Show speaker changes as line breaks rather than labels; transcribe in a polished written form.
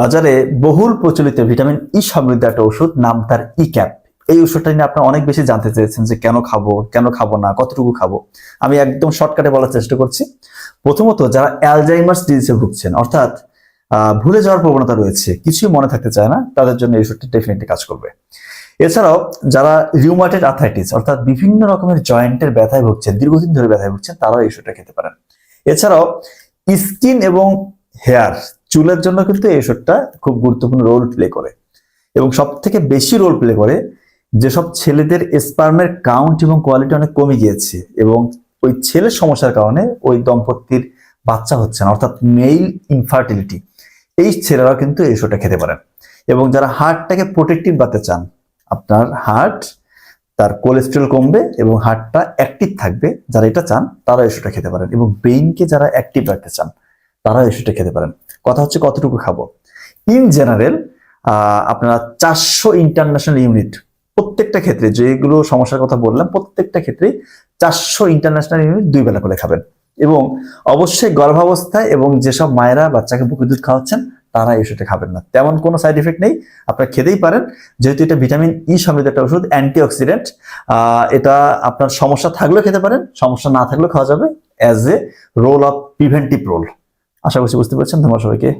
বাজারে বহুল প্রচলিত ভিটামিন ই সমৃদ্ধ একটা ওষুধ, নাম তার ই ক্যাপ। এই ওষুধটা নিয়ে আপনারা অনেক বেশি জানতে চেয়েছেন যে কেন খাবো, কেন খাবো না, কতটুকু খাবো। আমি একদম শর্টকাটে বলার চেষ্টা করছি। প্রথমত, যারা অ্যালজাইমার্স ডিজিজে ভুগছেন, অর্থাৎ ভুলে যাওয়ার প্রবণতা রয়েছে, কিছুই মনে থাকতে চায় না, তাদের জন্য এই ওষুধটা ডেফিনেটলি কাজ করবে। এছাড়াও যারা রিউমাটেড আর্থ্রাইটিস অর্থাৎ বিভিন্ন রকমের জয়েন্টের ব্যথায় ভুগছেন, দীর্ঘদিন ধরে ব্যথায় ভুগছেন, তারাও এই ওষুধটা খেতে পারেন। এছাড়াও স্কিন এবং হেয়ার, চুলের জন্য কিন্তু এই ওষুধটা খুব গুরুত্বপূর্ণ রোল প্লে করে। এবং সব থেকে বেশি রোল প্লে করে যেসব ছেলেদের স্পার্মের কাউন্ট এবং কোয়ালিটি অনেক কমে গিয়েছে এবং ওই ছেলের সমস্যার কারণে ওই দম্পতির বাচ্চা হচ্ছে না, অর্থাৎ মেইল ইনফার্টিলিটি, এই ছেলেরাও কিন্তু এই ওষুধটা খেতে পারেন। এবং যারা হার্টটাকে প্রোটেক্টিভ রাখতে চান, আপনার হার্ট, তার কোলেস্টেরল কমবে এবং হার্টটা অ্যাক্টিভ থাকবে, যারা এটা চান তারা এই ওষুধটা খেতে পারেন। এবং ব্রেইনকে যারা অ্যাক্টিভ রাখতে চান তারা এই ওষুধটা খেতে পারেন। কথা হচ্ছে কতটুকু খাবো। ইন জেনারেল আপনারা 400 ইন্টারন্যাশনাল ইউনিট, প্রত্যেকটা ক্ষেত্রে যেগুলো সমস্যার কথা বললাম প্রত্যেকটা ক্ষেত্রে 400 ইন্টারন্যাশনাল ইউনিট 2 বেলা করে খাবেন। এবং অবশ্যই গর্ভাবস্থায় এবং যেসব মায়েরা বাচ্চাকে বুকের দুধ খাওয়াচ্ছেন তারা এই ওষুধটা খাবেন না। তেমন কোনো সাইড এফেক্ট নেই, আপনারা খেতেই পারেন, যেহেতু এটা ভিটামিন ই সমৃদ্ধ একটা ওষুধ, অ্যান্টিঅক্সিডেন্ট। এটা আপনার সমস্যা থাকলেও খেতে পারেন, সমস্যা না থাকলেও খাওয়া যাবে, as a role of preventive role. আশা করছি বুঝতে পারছেন। ধন্যবাদ সবাইকে।